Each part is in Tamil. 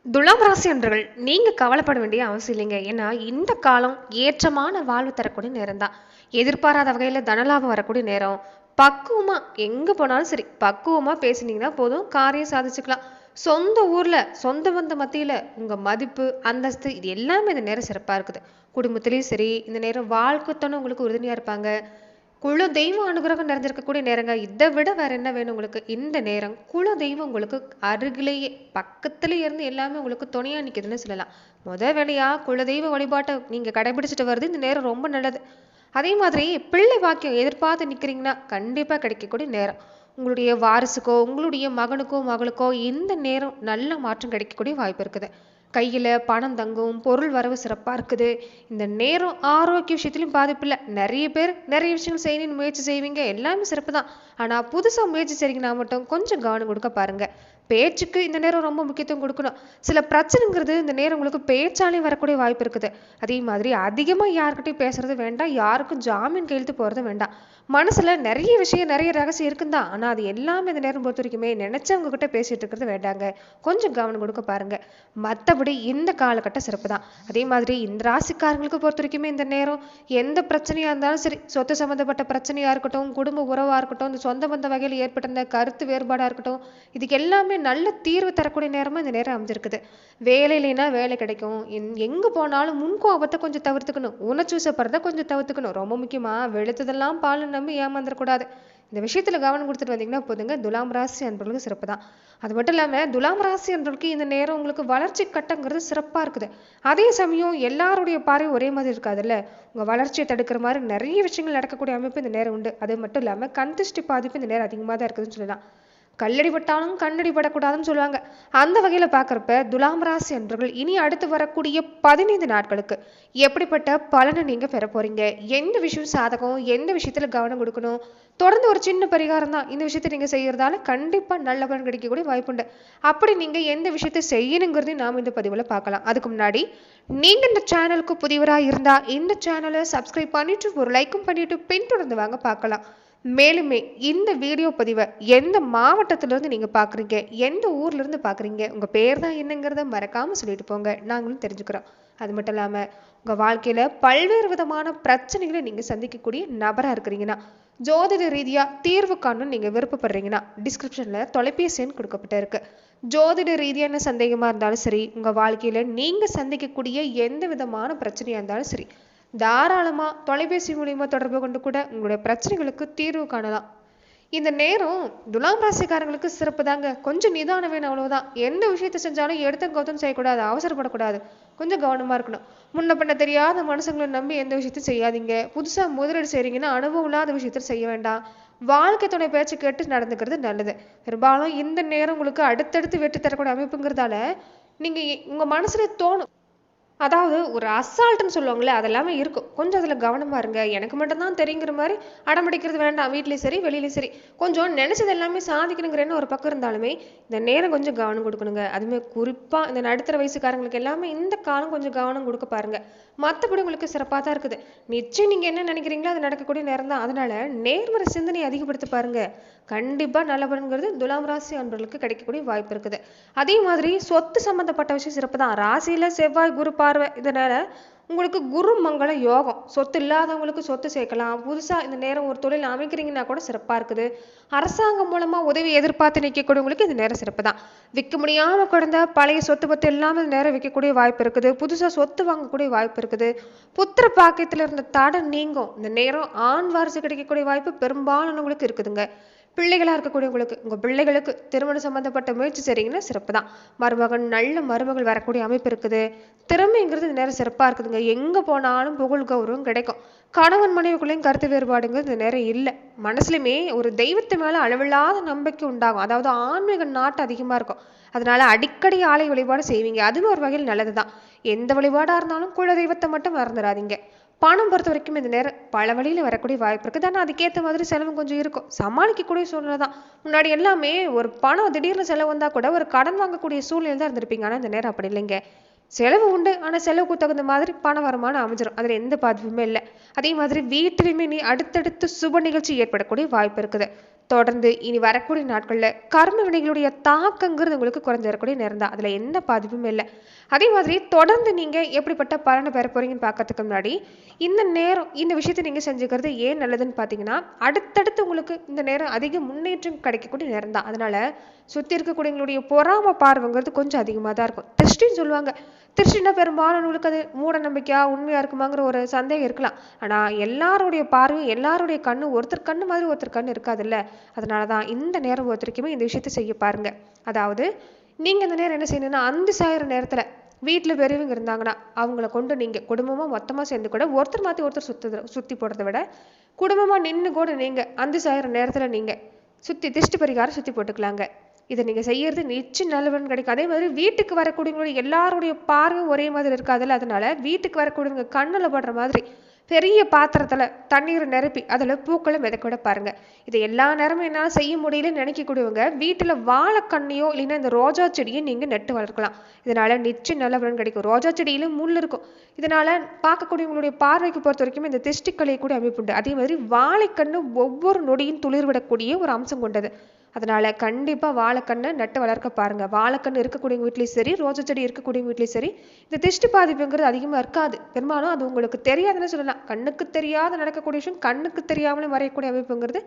துலாம் ராசி அன்பர்கள் நீங்க கவலைப்பட வேண்டிய அவசியம் இல்லைங்க. ஏன்னா இந்த காலம் ஏற்றமான வாழ்வு தரக்கூடிய நேரம் தான். எதிர்பாராத வகையில தனலாபம் வரக்கூடிய நேரம். பக்குவமா எங்க போனாலும் சரி பக்குவமா பேசுனீங்கன்னா போதும், காரியம் சாதிச்சுக்கலாம். சொந்த ஊர்ல சொந்த பந்த மத்தியில உங்க மதிப்பு அந்தஸ்து இது எல்லாமே இந்த நேரம் சிறப்பா இருக்குது. குடும்பத்திலயும் சரி இந்த நேரம் வாழ்க்கைத்தானே உங்களுக்கு உறுதுணையா இருப்பாங்க. குல தெய்வம் அனுகிரகம் நிறைஞ்சிருக்கக்கூடிய நேரங்க. இதை விட வேற என்ன வேணும் உங்களுக்கு? இந்த நேரம் குல தெய்வம் உங்களுக்கு அருகிலேயே பக்கத்துல இருந்து எல்லாமே உங்களுக்கு துணையா நிக்குதுன்னு சொல்லலாம். வேலையா குல தெய்வ வழிபாட்டை நீங்க கடைபிடிச்சிட்டு வருது இந்த நேரம் ரொம்ப நல்லது. அதே மாதிரி பிள்ளை வாக்கியம் எதிர்பார்த்து நிக்கிறீங்கன்னா கண்டிப்பா கிடைக்கக்கூடிய நேரம். உங்களுடைய வாரிசுக்கோ உங்களுடைய மகனுக்கோ மகளுக்கோ இந்த நேரம் நல்ல மாற்றம் கிடைக்கக்கூடிய வாய்ப்பு இருக்குது. கையில பணம் தங்கும், பொருள் வரவு சிறப்பா இருக்குது. இந்த நேரம் ஆரோக்கிய விஷயத்திலும் பாதிப்பு இல்லை. நிறைய பேர் நிறைய விஷயங்கள் செய்யணும்னு முயற்சி செய்வீங்க, எல்லாமே சிறப்பு தான். ஆனா புதுசா முயற்சி செய்றீங்கன்னா மட்டும் கொஞ்சம் கவனம் கொடுக்க பாருங்க. பேச்சுக்கு இந்த நேரம் ரொம்ப முக்கியத்துவம் கொடுக்கணும். சில பிரச்சனைங்கிறது இந்த நேரம் உங்களுக்கு பேச்சாலே வரக்கூடிய வாய்ப்பு இருக்குது. அதே மாதிரி அதிகமா யார்கிட்டயும் பேசுறது வேண்டாம், யாருக்கும் ஜாமீன் கையெழுத்து போறது வேண்டாம். மனசுல நிறைய விஷயம் நிறைய ரகசியம் இருக்குந்தான், ஆனா அது எல்லாமே இந்த நேரம் பொறுத்த வரைக்குமே நினைச்சவங்க கிட்ட பேசிட்டு இருக்கிறது வேண்டாங்க. கொஞ்சம் கவனம் கொடுக்க பாருங்க. மற்றபடி இந்த காலகட்டம் சிறப்பு தான். அதே மாதிரி இந்த ராசிக்காரங்களுக்கு பொறுத்த வரைக்குமே இந்த நேரம் எந்த பிரச்சனையா இருந்தாலும் சரி, சொத்து சம்பந்தப்பட்ட பிரச்சனையா இருக்கட்டும், குடும்ப உறவா இருக்கட்டும், இந்த சொந்த பந்த வகையில் ஏற்பட்ட இந்த கருத்து வேறுபாடா இருக்கட்டும், இதுக்கு எல்லாமே நல்ல தீர்வு தரக்கூடிய நேரமா இந்த நேரம் அமைஞ்சிருக்குது. வேலை இல்லைன்னா வேலை கிடைக்கும். எங்க போனாலும் முன்கோபத்தை கொஞ்சம் தவிர்த்துக்கணும், உணர்ச்சி வசப்படுறதை கொஞ்சம் தவிர்த்துக்கணும். ரொம்ப முக்கியமா வெளுத்ததெல்லாம் பால் நம்பி ஏமாந்துடக்கூடாது. இந்த விஷயத்துல கவனம் கொடுத்துட்டு வந்தீங்கன்னா போதுங்க. துலாம் ராசி அன்பர்களுக்கு சிறப்பு தான். அது மட்டும் இல்லாம துலாம் ராசி அன்பர்களுக்கு இந்த நேரம் உங்களுக்கு வளர்ச்சி கட்டங்கிறது சிறப்பா இருக்குது. அதே சமயம் எல்லாருடைய பார்வை ஒரே மாதிரி இருக்காதுல்ல. உங்க வளர்ச்சியை தடுக்கிற மாதிரி நிறைய விஷயங்கள் நடக்கக்கூடிய அமைப்பு இந்த நேரம் உண்டு. அது மட்டும் இல்லாம கண் திருஷ்டி பாதிப்பு இந்த நேரம் அதிகமா தான் இருக்குதுன்னு சொல்லலாம். கல்லடி பட்டாலும் கண்ணடி படக்கூடாதுன்னு சொல்லுவாங்க. அந்த வகையில பாக்குறப்ப துலாம் ராசி அன்பர்கள் இனி அடுத்து வரக்கூடிய 15 நாட்களுக்கு எப்படிப்பட்ட பலனை நீங்க பெற போறீங்க, எந்த விஷயம் சாதகம், எந்த விஷயத்துல கவனம் கொடுக்கணும், தொடர்ந்து ஒரு சின்ன பரிகாரம் தான் இந்த விஷயத்தை நீங்க செய்யறதால கண்டிப்பா நல்ல பலன் கிடைக்கக்கூடிய வாய்ப்புண்டு. அப்படி நீங்க எந்த விஷயத்தை செய்யணுங்கிறதையும் நாம இந்த பதிவுல பார்க்கலாம். அதுக்கு முன்னாடி நீங்க இந்த சேனலுக்கு புதியவரா இருந்தா இந்த சேனலை சப்ஸ்கிரைப் பண்ணிட்டு ஒரு லைக்கும் பண்ணிட்டு பின்தொடர்ந்து வாங்க பார்க்கலாம். மேலுமே இந்த வீடியோ பதிவை எந்த மாவட்டத்திலிருந்து நீங்க பாக்குறீங்க, எந்த ஊர்ல இருந்து பாக்குறீங்க, உங்க பேர் தான் என்னங்கிறத மறக்காம சொல்லிட்டு போங்க, நாங்களும் தெரிஞ்சுக்கிறோம். அது மட்டும் இல்லாம உங்க வாழ்க்கையில பல்வேறு விதமான பிரச்சனைகளை நீங்க சந்திக்கக்கூடிய நபரா இருக்கிறீங்கன்னா, ஜோதிட ரீதியா தீர்வு காணணும் நீங்க விருப்பப்படுறீங்கன்னா டிஸ்கிரிப்ஷன்ல தொலைபேசி எண் கொடுக்கப்பட்டு இருக்கு. ஜோதிட ரீதியான சந்தேகமா இருந்தாலும் சரி, உங்க வாழ்க்கையில நீங்க சந்திக்கக்கூடிய எந்த விதமான பிரச்சனையா இருந்தாலும் சரி, தாராளமா தொலைபேசி மூலியமா தொடர்பு கொண்டு கூட உங்களுடைய பிரச்சனைகளுக்கு தீர்வு காணலாம். இந்த நேரம் துலாம் ராசிக்காரங்களுக்கு சிறப்பு தாங்க. கொஞ்சம் நிதானம் வேணும், அவ்வளவுதான். எந்த விஷயத்த செஞ்சாலும் எடுத்த கௌத்தம் செய்யக்கூடாது, அவசரப்படக்கூடாது, கொஞ்சம் கவனமா இருக்கணும். முன்ன பண்ண தெரியாத மனுஷங்களை நம்பி எந்த விஷயத்தையும் செய்யாதீங்க. புதுசா முதலீடு செய்றீங்கன்னா அனுபவம் இல்லாத விஷயத்த செய்ய வேண்டாம். வாழ்க்கை துணை பேச்சு கேட்டு நடந்துக்கிறது நல்லது. பெரும்பாலும் இந்த நேரம் உங்களுக்கு அடுத்தடுத்து வெற்றி தரக்கூடிய அமைப்புங்கிறதால நீங்க உங்க மனசுல தோணும், அதாவது ஒரு அசால்ட்டுன்னு சொல்லுவாங்கல்ல, அதெல்லாமே இருக்கும். கொஞ்சம் அதில் கவனமா இருங்க. எனக்கு மட்டும்தான் தெரியுங்கிற மாதிரி அடம்பிடிக்கிறது வேண்டாம். வீட்லேயும் சரி வெளியிலையும் சரி கொஞ்சம் நினைச்சது எல்லாமே சாதிக்கணுங்கிறன்னு ஒரு பக்கம் இருந்தாலுமே இந்த நேரம் கொஞ்சம் கவனம் கொடுக்கணுங்க. அதுவுமே குறிப்பாக இந்த நடுத்தர வயசுக்காரங்களுக்கு எல்லாமே இந்த காலம் கொஞ்சம் கவனம் கொடுக்க பாருங்க. மற்றபடி உங்களுக்கு சிறப்பாக தான் இருக்குது. நிச்சயம் நீங்கள் என்ன நினைக்கிறீங்களோ அது நடக்கக்கூடிய நேரம் தான். அதனால நேர்மறை சிந்தனையை அதிகப்படுத்த பாருங்க. கண்டிப்பா நல்ல பலன்கிறது துலாம் ராசி அன்பர்களுக்கு கிடைக்கக்கூடிய வாய்ப்பு இருக்குது. அதே மாதிரி சொத்து சம்பந்தப்பட்ட விஷயம் சிறப்பு தான். ராசியில செவ்வாய் குரு பார்வை, இதனால உங்களுக்கு குரு மங்கள யோகம். சொத்து இல்லாதவங்களுக்கு சொத்து சேர்க்கலாம். புதுசா இந்த நேரம் ஒரு தொழில் அமைக்கிறீங்கன்னா கூட சிறப்பா இருக்குது. அரசாங்கம் மூலமா உதவி எதிர்பார்த்து நிற்கக்கூடியவங்களுக்கு இந்த நேரம் சிறப்பு தான். விற்க முடியாம கிடந்த பழைய சொத்து பத்து எல்லாமே இந்த நேரம் விற்கக்கூடிய வாய்ப்பு இருக்குது. புதுசா சொத்து வாங்கக்கூடிய வாய்ப்பு இருக்குது. புத்திர பாக்கியத்துல இருந்த தடை நீங்கும். இந்த நேரம் ஆண் வாரிசு கிடைக்கக்கூடிய வாய்ப்பு பெரும்பாலானவங்களுக்கு இருக்குதுங்க. பிள்ளைகளா இருக்கக்கூடியவங்களுக்கு உங்க பிள்ளைகளுக்கு திருமணம் சம்பந்தப்பட்ட முயற்சி செய்றீங்கன்னா சிறப்பு தான். மருமகன் நல்ல மருமகள் வரக்கூடிய அமைப்பு இருக்குது. திறமைங்கிறது இந்த நேரம் சிறப்பா இருக்குதுங்க. எங்க போனாலும் புகழ் கௌரவம் கிடைக்கும். கணவன் மனைவிக்குள்ளேயும் கருத்து வேறுபாடுங்கிறது இந்த நேரம் இல்லை. மனசுலயுமே ஒரு தெய்வத்து மேல அளவில்லாத நம்பிக்கை உண்டாகும். அதாவது ஆன்மீக நாட்டம் அதிகமா இருக்கும். அதனால அடிக்கடி ஆலய வழிபாடு செய்வீங்க. அதுவும் ஒரு வகையில் நல்லதுதான். எந்த வழிபாடா இருந்தாலும் குல தெய்வத்தை மட்டும் மறந்துடாதீங்க. பணம் பொறுத்த வரைக்கும் இந்த நேரம் பல வழியில வரக்கூடிய வாய்ப்பு இருக்குது. ஆனால் அதுக்கேற்ற மாதிரி செலவு கொஞ்சம் இருக்கும். சமாளிக்கக்கூடிய சூழ்நிலை தான். முன்னாடி எல்லாமே ஒரு பணம் திடீர்னு செலவு வந்தா கூட ஒரு கடன் வாங்கக்கூடிய சூழ்நிலை தான் இருந்திருப்பீங்க. ஆனால் இந்த நேரம் அப்படி இல்லைங்க. செலவு உண்டு, ஆனால் செலவுக்கு தகுந்த மாதிரி பண வருமானம் அமைஞ்சிடும். அதில் எந்த பாதிப்புமே இல்லை. அதே மாதிரி வீட்டிலுமே நீ அடுத்தடுத்து சுப நிகழ்ச்சி ஏற்படக்கூடிய வாய்ப்பு இருக்குது. தொடர்ந்து இனி வரக்கூடிய நாட்கள்ல கர்ம வினைகளுடைய தாக்கங்கிறது உங்களுக்கு குறைஞ்சிடக்கூடிய நேரம் தான். அதுல எந்த பாதிப்புமே இல்லை. அதே மாதிரி தொடர்ந்து நீங்க எப்படிப்பட்ட பலனை பெற போறீங்கன்னு பார்க்கறதுக்கு முன்னாடி இந்த நேரம் இந்த விஷயத்தை நீங்க செஞ்சுக்கிறது ஏன் நல்லதுன்னு பார்த்தீங்கன்னா, அடுத்தடுத்து உங்களுக்கு இந்த நேரம் அதிக முன்னேற்றம் கிடைக்கக்கூடிய நேரம் தான். அதனால சுத்தி இருக்கக்கூடியவங்களுடைய பொறாம பார்வைங்கிறது கொஞ்சம் அதிகமாக தான் இருக்கும். திருஷ்டின்னு சொல்லுவாங்க. திருஷ்டினா பெரும்பாலானவங்களுக்கு அது மூட நம்பிக்கையா உண்மையா இருக்குமாங்கிற ஒரு சந்தேகம் இருக்கலாம். ஆனா எல்லாருடைய பார்வையும் எல்லாருடைய கண்ணு ஒருத்தர் கண்ணு மாதிரி ஒருத்தர் கண்ணு இருக்காதுல்ல. அதனாலதான் இந்த நேரம் ஒருத்தருக்குமே இந்த விஷயத்த செய்ய பாருங்க. அதாவது நீங்க இந்த நேரம் என்ன செய்யணும்னா, அந்தி சாயிற நேரத்துல வீட்டுல பெரியவங்க இருந்தாங்கன்னா அவங்கள கொண்டு நீங்க குடும்பமா மொத்தமா சேர்ந்து கூட ஒருத்தர் மாத்தி ஒருத்தர் சுத்தி போடுறதை விட குடும்பமா நின்று கூட நீங்க அந்தி சாயிற நேரத்துல நீங்க திருஷ்டி பரிகாரம் சுத்தி போட்டுக்கலாங்க. இதை நீங்க செய்யறது நிச்சயம் நல்ல பலன் கிடைக்கும். அதே மாதிரி வீட்டுக்கு வரக்கூடியவங்களுடைய எல்லாருடைய பார்வையும் ஒரே மாதிரி இருக்காதுல்ல. அதனால வீட்டுக்கு வரக்கூடியவங்க கண்ணுல படுற மாதிரி பெரிய பாத்திரத்துல தண்ணீரை நிரப்பி அதுல பூக்களை மிதக்க விட பாருங்க. இது எல்லா நேரமும் என்னால செய்ய முடியலன்னு நினைக்கக்கூடியவங்க வீட்டுல வாழைக்கண்ணையோ இல்லைன்னா இந்த ரோஜா செடியை நீங்க நட்டு வளர்க்கலாம். இதனால நிச்சயம் நல்ல பலன் கிடைக்கும். ரோஜா செடியில முள் இருக்கும். இதனால பார்க்கக்கூடியவங்களுடைய பார்வைக்கு பொறுத்த வரைக்கும் இந்த திஷ்டிக்கலை கூட அமைப்புண்டு. அதே மாதிரி வாழைக்கண்ணு ஒவ்வொரு நொடியும் துளிர் விடக்கூடிய ஒரு அம்சம் கொண்டது. அதனால கண்டிப்பா வாழைக்கண்ணை நட்டு வளர்க்க பாருங்க. வாழைக்கண்ணு இருக்கக்கூடிய வீட்லயும் சரி, ரோஜா செடி இருக்கக்கூடிய வீட்லயும் சரி, இந்த திஷ்டி பாதிப்புங்கிறது அதிகமா இருக்காது. பெரும்பாலும் அது உங்களுக்கு தெரியாதுன்னு சொல்லலாம். கண்ணுக்கு தெரியாத நடக்கக்கூடிய விஷயம் கண்ணுக்கு தெரியாமலே மறையக்கூடிய அமைப்புங்கிறது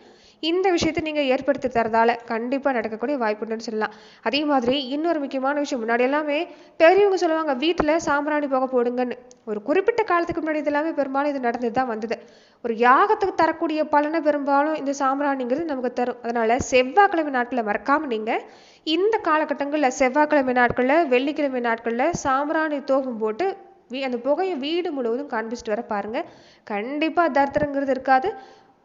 இந்த விஷயத்தை நீங்க ஏற்படுத்தி தரதால கண்டிப்பா நடக்கக்கூடிய வாய்ப்புன்னு சொல்லலாம். அதே மாதிரி இன்னொரு முக்கியமான விஷயம், முன்னாடி எல்லாமே பெரியவங்க சொல்லுவாங்க வீட்டுல சாம்பிராணி போக போடுங்கன்னு. ஒரு குறிப்பிட்ட காலத்துக்கு முன்னாடி இது எல்லாமே பெரும்பாலும் இது நடந்துதான் வந்தது. ஒரு யாகத்துக்கு தரக்கூடிய பலனை பெரும்பாலும் இந்த சாம்பிராணிங்கிறது நமக்கு தரும். அதனால செவ்வாய்க்கிழமை நாட்களை மறக்காம நீங்க இந்த காலகட்டங்கள்ல செவ்வாய்க்கிழமை நாட்கள்ல வெள்ளிக்கிழமை நாட்கள்ல சாம்பிராணி தோகம் போட்டு அந்த புகையை வீடு முழுவதும் காண்பிச்சுட்டு வர பாருங்க. கண்டிப்பா தரித்திரங்கிறது இருக்காது.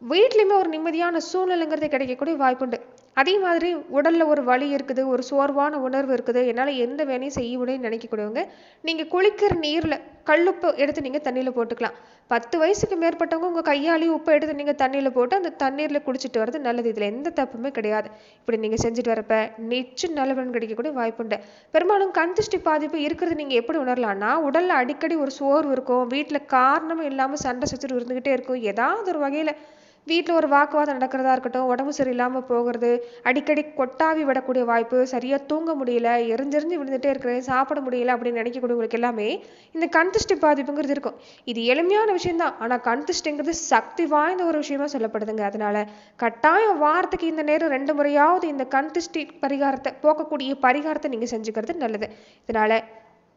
வீட்லயுமே ஒரு நிம்மதியான சூழ்நிலைங்கிறது கிடைக்கக்கூடிய வாய்ப்புண்டு. அதே மாதிரி உடல்ல ஒரு வலி இருக்குது, ஒரு சோர்வான உணர்வு இருக்குது, என்னால எந்த வேலையும் செய்ய முடியும்னு நினைக்கக்கூடியவங்க நீங்க குளிக்கிற நீர்ல கல்லுப்பு எடுத்து நீங்க தண்ணியில போட்டுக்கலாம். 10 வயசுக்கு மேற்பட்டவங்க உங்க கையாளி உப்பை எடுத்து நீங்க தண்ணியில போட்டு அந்த தண்ணீர்ல குடிச்சிட்டு வர்றது நல்லது. இதுல எந்த தப்புமே கிடையாது. இப்படி நீங்க செஞ்சுட்டு வரப்ப நிச்சயம் நல்ல பலன் கிடைக்கக்கூடிய வாய்ப்புண்டு. பெரும்பாலும் கண் திருஷ்டி பாதிப்பு இருக்கிறது நீங்க எப்படி உணரலாம்னா, உடல்ல அடிக்கடி ஒரு சோர்வு இருக்கும், வீட்டுல காரணமும் இல்லாம சண்டை சச்சரவு இருந்துகிட்டே இருக்கும், ஏதாவது ஒரு வகையில வீட்டில் ஒரு வாக்குவாதம் நடக்கிறதா இருக்கட்டும், உடம்பு சரியில்லாமல் போகிறது, அடிக்கடி கொட்டாவி விடக்கூடிய வாய்ப்பு, சரியாக தூங்க முடியல, எரிஞ்செறிஞ்சு விழுந்துட்டே இருக்கிறேன், சாப்பிட முடியல அப்படின்னு நினைக்கக்கூடியவங்களுக்கு எல்லாமே இந்த கண் திருஷ்டி பாதிப்புங்கிறது இருக்கும். இது எளிமையான விஷயம்தான். ஆனால் கண் திருஷ்டிங்கிறது சக்தி வாய்ந்த ஒரு விஷயமா சொல்லப்படுதுங்க. அதனால கட்டாயம் வாரத்துக்கு இந்த நேரம் 2 முறையாவது இந்த கண் திருஷ்டி பரிகாரத்தை போக்கக்கூடிய பரிகாரத்தை நீங்கள் செஞ்சுக்கிறது நல்லது. இதனால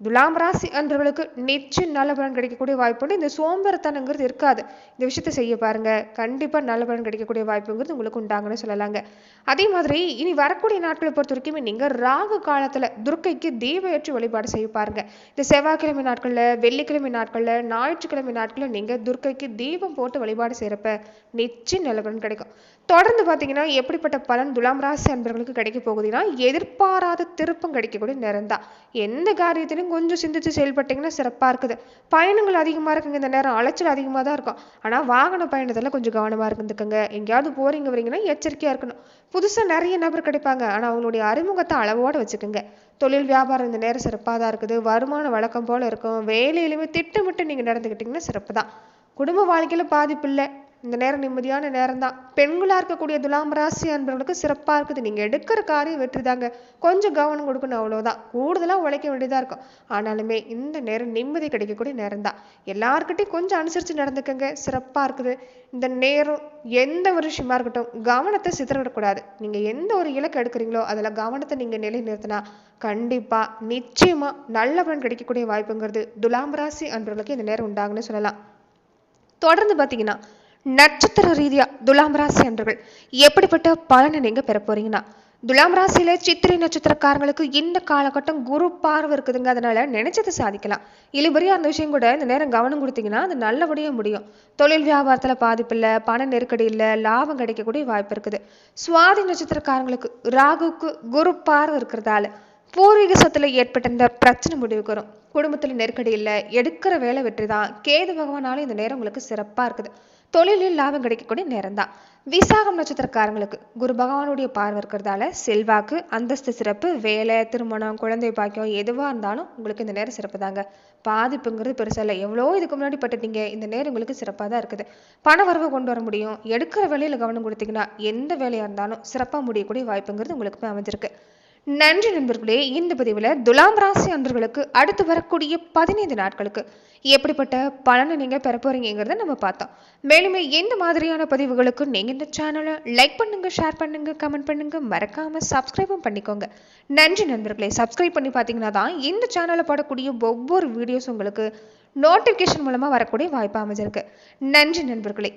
துலாம் ராசி அன்பர்களுக்கு நிச்சயம் நல்ல பலன் கிடைக்கக்கூடிய வாய்ப்புண்டு. இந்த சோம்பேறித்தனங்கிறது இருக்காது. இந்த விஷயத்த செய்ய பாருங்க. கண்டிப்பா நல்ல பலன் கிடைக்கக்கூடிய வாய்ப்புங்கிறது உங்களுக்கு உண்டாங்கன்னு சொல்லலாங்க. அதே மாதிரி இனி வரக்கூடிய நாட்களை பொறுத்த வரைக்கும் நீங்க ராகு காலத்துல துர்க்கைக்கு தீப ஏற்றி வழிபாடு செய்ய பாருங்க. இந்த செவ்வாய்க்கிழமை நாட்கள்ல, வெள்ளிக்கிழமை நாட்கள்ல, ஞாயிற்றுக்கிழமை நாட்கள்ல நீங்க துர்க்கைக்கு தீபம் போட்டு வழிபாடு செய்யறப்ப நிச்சயம் நல்ல பலன் கிடைக்கும். தொடர்ந்து பார்த்தீங்கன்னா எப்படிப்பட்ட பலன் துலாம் ராசி அன்பர்களுக்கு கிடைக்க போகுதுன்னா, எதிர்பாராத திருப்பம் கிடைக்கக்கூடிய நேரம் தான். எந்த காரியத்திலும் கொஞ்சம் சிந்திச்சு செயல்பட்டீங்கன்னா சிறப்பா இருக்குது. பயணங்கள் அதிகமா இருக்குங்க. இந்த நேரம் அலைச்சல் அதிகமாக தான் இருக்கும். ஆனா வாகன பயணத்துல கொஞ்சம் கவனமா இருந்துக்குங்க. எங்கேயாவது போறீங்க வரீங்கன்னா எச்சரிக்கையா இருக்கணும். புதுசா நிறைய நபர் கிடைப்பாங்க. ஆனா அவங்களுடைய அறிமுகத்தை அளவோட வச்சுக்கோங்க. தொழில் வியாபாரம் இந்த நேரம் சிறப்பாக தான் இருக்குது. வருமானம் வழக்கம் போல இருக்கும். வேலையிலுமே திட்டமிட்டு நீங்க நடந்துக்கிட்டீங்கன்னா சிறப்பு தான். குடும்ப வாழ்க்கையில பாதிப்பு இல்லை. இந்த நேரம் நிம்மதியான நேரம் தான். பெண்களா இருக்கக்கூடிய துலாம் ராசி அன்பர்களுக்கு சிறப்பா இருக்குது. நீங்க எடுக்கிற காரியம் வெற்றி தாங்க. கொஞ்சம் கவனம் கொடுக்கணும், அவ்வளவுதான். கூடுதலா உழைக்க வேண்டியதா இருக்கும். ஆனாலுமே இந்த நேரம் நிம்மதி கிடைக்கக்கூடிய நேரம் தான். எல்லார்கிட்டையும் கொஞ்சம் அனுசரிச்சு நடந்துக்கங்க. சிறப்பா இருக்குது. இந்த நேரம் எந்த ஒரு விஷயமா இருக்கட்டும் கவனத்தை சிதறவிடக்கூடாது. நீங்க எந்த ஒரு இலக்கு எடுக்கிறீங்களோ அதுல கவனத்தை நீங்க நிலை நிறுத்தினா கண்டிப்பா நிச்சயமா நல்ல பலன் கிடைக்கக்கூடிய வாய்ப்புங்கிறது துலாம் ராசி அன்பர்களுக்கு இந்த நேரம் உண்டாகுன்னு சொல்லலாம். தொடர்ந்து பார்த்தீங்கன்னா நட்சத்திர ரீதியா துலாம் ராசி அன்பர்கள் எப்படிப்பட்ட பலனை நீங்க பெற போறீங்கன்னா, துலாம் ராசியில சித்திரை நட்சத்திரக்காரங்களுக்கு இந்த காலகட்டம் குரு பார்வை இருக்குதுங்க. அதனால நினைச்சதை சாதிக்கலாம். இழுபறியா அந்த விஷயம் கூட இந்த நேரம் கவனம் கொடுத்தீங்கன்னா அது நல்லபடியா முடியும். தொழில் வியாபாரத்துல பாதிப்பு இல்லை, பண நெருக்கடி இல்லை, லாபம் கிடைக்கக்கூடிய வாய்ப்பு இருக்குது. சுவாதி நட்சத்திரக்காரங்களுக்கு ராகுக்கு குரு பார்வை இருக்கிறதால பூர்வீக சொத்துல ஏற்பட்ட இந்த பிரச்சனை முடிவுக்கு வரும். குடும்பத்துல நெருக்கடி இல்லை, எடுக்கிற வேலை வெற்றி தான். கேது பகவானாலும் இந்த நேரம் உங்களுக்கு சிறப்பா இருக்குது. தொழிலில் லாபம் கிடைக்கக்கூடிய நேரம் தான். விசாகம் நட்சத்திரக்காரங்களுக்கு குரு பகவானுடைய பார்வை இருக்கிறதால செல்வாக்கு, அந்தஸ்து சிறப்பு, வேலை, திருமணம், குழந்தை பாக்கியம் எதுவாக இருந்தாலும் உங்களுக்கு இந்த நேரம் சிறப்பு தாங்க. பாதிப்புங்கிறது பெருசா இல்லை. எவ்வளோ இதுக்கு முன்னாடி பட்டுட்டீங்க, இந்த நேரம் உங்களுக்கு சிறப்பாக தான் இருக்குது. பண வரவு கொண்டு வர முடியும். எடுக்கிற வேலையில் கவனம் கொடுத்தீங்கன்னா எந்த வேலையாக இருந்தாலும் சிறப்பாக முடியக்கூடிய வாய்ப்புங்கிறது உங்களுக்கு அமைஞ்சிருக்கு. நன்றி நண்பர்களே. இந்த பதிவில் துலாம் ராசி அன்பர்களுக்கு அடுத்து வரக்கூடிய 15 நாட்களுக்கு எப்படிப்பட்ட பலனை நீங்கள் பெற போறீங்கிறத நம்ம பார்த்தோம். மேலுமே எந்த மாதிரியான பதிவுகளுக்கு நீங்கள் இந்த சேனலை லைக் பண்ணுங்க, ஷேர் பண்ணுங்க, கமெண்ட் பண்ணுங்க, மறக்காம சப்ஸ்கிரைபும் பண்ணிக்கோங்க. நன்றி நண்பர்களே. சப்ஸ்கிரைப் பண்ணி பார்த்தீங்கன்னா தான் இந்த சேனலில் போடக்கூடிய ஒவ்வொரு வீடியோஸ் உங்களுக்கு நோட்டிஃபிகேஷன் மூலமாக வரக்கூடிய வாய்ப்பு அமைஞ்சிருக்கு. நன்றி நண்பர்களே.